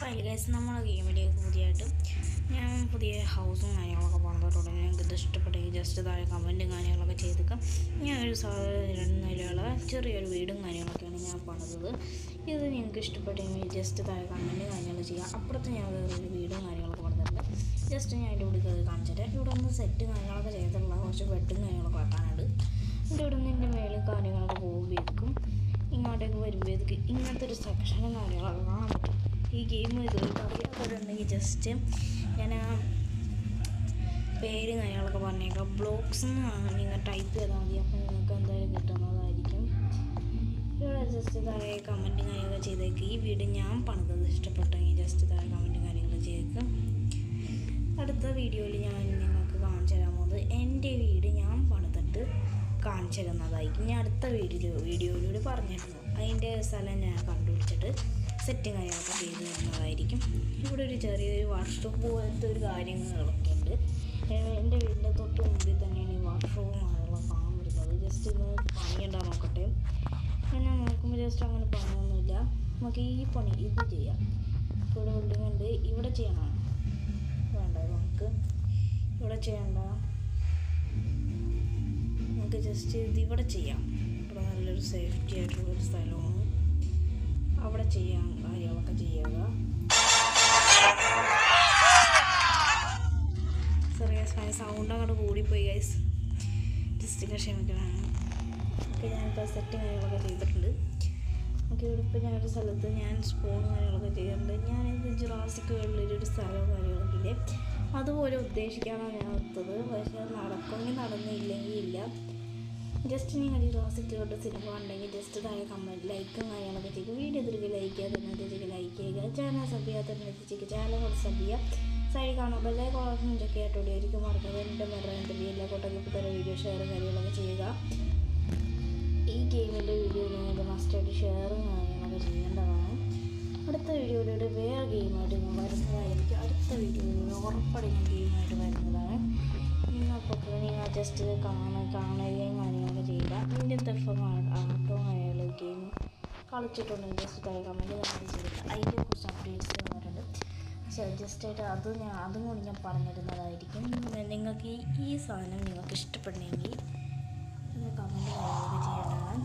Hi guys, നമ്മളെ ഗെയിമിലേക്ക് ഞാൻ പുതിയ ഹൗസും കാര്യങ്ങളൊക്കെ പണിതിട്ടുണ്ട്. നിങ്ങൾക്ക് ഇത് ഇഷ്ടപ്പെട്ടെങ്കിൽ ജസ്റ്റ് താഴെ കമൻറ്റും കാര്യങ്ങളൊക്കെ ചെയ്തേക്കാം. ഞാൻ ഒരു രണ്ട് നിലയുള്ള ചെറിയൊരു വീടും കാര്യങ്ങളൊക്കെയാണ് ഞാൻ പണിതത്. ഇത് നിങ്ങൾക്ക് ഇഷ്ടപ്പെട്ടെങ്കിൽ ജസ്റ്റ് താഴെ കമൻറ്റും കാര്യങ്ങളൊക്കെ ചെയ്യുക. അപ്പുറത്ത് ഞാൻ വേറൊരു വീടും കാര്യങ്ങളൊക്കെ പണിതിട്ടുണ്ട്. ജസ്റ്റ് ഞാൻ അതിൻ്റെ ഉള്ളിൽ കാണിച്ചിട്ട് ഇവിടെ ഒന്ന് സെറ്റ് കാര്യങ്ങളൊക്കെ ചെയ്തിട്ടുള്ള കുറച്ച് ബെഡും കാര്യങ്ങളൊക്കെ വെക്കാനുണ്ട്. ഇവിടെ നിന്ന് എൻ്റെ മേലും കാര്യങ്ങളൊക്കെ പോകുമ്പോഴേക്കും ഇങ്ങോട്ടേക്ക് വരുമ്പോഴേക്ക് ഇങ്ങനത്തെ ഒരു സെക്ഷനും കാര്യങ്ങളൊക്കെ കാണാൻ പറ്റും. ഈ ഗെയിം ഇതുവരെ അറിയാത്തവരുണ്ടെങ്കിൽ ജസ്റ്റ് ഞാൻ പേര് കാര്യങ്ങളൊക്കെ പറഞ്ഞേക്കാം. ബ്ലോക്സ് എന്നാണ് നിങ്ങൾ ടൈപ്പ് ചെയ്താൽ മതി. അപ്പോൾ നിങ്ങൾക്ക് എന്തായാലും കിട്ടുന്നതായിരിക്കും. ഇവിടെ ജസ്റ്റ് താഴെ കമൻറ്റും കാര്യങ്ങളൊക്കെ ചെയ്തേക്ക്. ഈ വീഡിയോ ഞാൻ പണിതത് ഇഷ്ടപ്പെട്ടെങ്കിൽ ജസ്റ്റ് താഴെ കമൻറ്റും കാര്യങ്ങളൊക്കെ ചെയ്തേക്കും. അടുത്ത വീഡിയോയിൽ ഞാൻ നിങ്ങൾക്ക് കാണിച്ചു തരാൻ പോകുന്നത് എൻ്റെ വീട് ഞാൻ പണിതിട്ട് കാണിച്ചു തരുന്നതായിരിക്കും. ഞാൻ അടുത്ത വീഡിയോയിലൂടെ പറഞ്ഞിരുന്നു. അതിൻ്റെ സ്ഥലം ഞാൻ കണ്ടുപിടിച്ചിട്ട് സെറ്റും കാര്യങ്ങളൊക്കെ ചെയ്ത് തരുന്നതായിരിക്കും. ഇവിടെ ഒരു ചെറിയൊരു വാഷ്റൂം പോലത്തെ ഒരു കാര്യങ്ങളൊക്കെ ഉണ്ട്. എൻ്റെ വീടിൻ്റെ തൊട്ട് മുമ്പിൽ തന്നെയാണ് ഈ വാഷ്റൂം കാര്യങ്ങളൊക്കെ കാണാൻ വരുന്നത്. ജസ്റ്റ് ഇത് പണിയുണ്ടാകാൻ നോക്കട്ടെ. ഞാൻ നോക്കുമ്പോൾ ജസ്റ്റ് അങ്ങനെ പണിയൊന്നുമില്ല. നമുക്ക് ഈ പണി ഇത് ചെയ്യാം. ഇവിടെ ബിൽഡിംഗ് ഉണ്ട്. ഇവിടെ ചെയ്യണം വേണ്ട, നമുക്ക് ഇവിടെ ചെയ്യണ്ട. നമുക്ക് ജസ്റ്റ് ഇത് ഇവിടെ ചെയ്യാം. ഇവിടെ നല്ലൊരു സേഫ്റ്റി ആയിട്ടുള്ളൊരു സ്ഥലമാണ്. അവിടെ ചെയ്യാൻ കാര്യങ്ങളൊക്കെ ചെയ്യുക. സൗണ്ട് അങ്ങോട്ട് കൂടിപ്പോയി ഗൈസ്, ജസ്റ്റ് ക്ഷമിക്കണം. ഓക്കെ, ഞാനിപ്പോൾ സെറ്റ് കാര്യങ്ങളൊക്കെ ചെയ്തിട്ടുണ്ട്. ഓക്കെ, ഇവിടെ ഇപ്പോൾ ഞാനൊരു സ്ഥലത്ത് ഞാൻ സ്പൂൺ കാര്യങ്ങളൊക്കെ ചെയ്തിട്ടുണ്ട്. ഞാനിത് ജുറാസിക് വേൾഡിലൊരു സ്ഥലവും കാര്യങ്ങളൊക്കെ ഇല്ലേ, അതുപോലെ ഉദ്ദേശിക്കാനാണ് ഞാൻ എടുത്തത്. പക്ഷേ അത് നടക്കുമെങ്കിൽ നടന്നില്ലെങ്കിൽ ഇല്ല. ജസ്റ്റ് നിങ്ങൾ ഈ ജുറാസിക് സിനിമ ഉണ്ടെങ്കിൽ ജസ്റ്റ് താഴെ കമൻറ്റ് ലൈക്കും കാര്യങ്ങളൊക്കെ ചെയ്യുക. വീഡിയോ തിരികെ ലൈക്ക് ചെയ്യാതെ ലൈക്ക് ചെയ്യുക. ചാനൽ സബ് ചെയ്യാത്ത ചാനൽ കൂടെ സബ് ചെയ്യുക. സൈഡിൽ കാണുമ്പോൾ എല്ലാ കോളേജും ചെക്ക് ആയിട്ടോടെയായിരിക്കും മറക്കുന്നത്. എൻ്റെ എല്ലാ കോട്ടൊക്കെ തരം വീഡിയോ ഷെയറും കാര്യങ്ങളൊക്കെ ചെയ്യുക. ഈ ഗെയിമിൻ്റെ വീഡിയോ നിങ്ങൾക്ക് മസ്റ്റായിട്ട് ഷെയറും കാര്യങ്ങളൊക്കെ ചെയ്യേണ്ടതാണ്. അടുത്ത വീഡിയോയിലൂടെ വേറെ ഗെയിമായിട്ട് ഞാൻ വരുന്നതായിരിക്കും. അടുത്ത വീഡിയോയിൽ ഉറപ്പാട് ഞാൻ ഗെയിമായിട്ട് വരുന്നതാണ്. നിങ്ങൾ ജസ്റ്റ് കാണുകയും കാര്യങ്ങളൊക്കെ ചെയ്യുക. ഇതിൻ്റെ തെഫം ആട്ടോ ആയാലും ഗെയിം കളിച്ചിട്ടുണ്ടെങ്കിൽ ജസ്റ്റ് താഴെ കമൻറ്റ് കാര്യം ചെയ്യുക. അതിനെക്കുറിച്ച് അപ്ഡേറ്റ്സ് വന്നിട്ടുണ്ട്. ജസ്റ്റായിട്ട് അതും കൂടി ഞാൻ പറഞ്ഞിരുന്നതായിരിക്കും. നിങ്ങൾക്ക് ഈ സാധനം നിങ്ങൾക്ക് ഇഷ്ടപ്പെടണമെങ്കിൽ കമൻറ്റ് കാര്യങ്ങളൊക്കെ ചെയ്യേണ്ടതാണ്.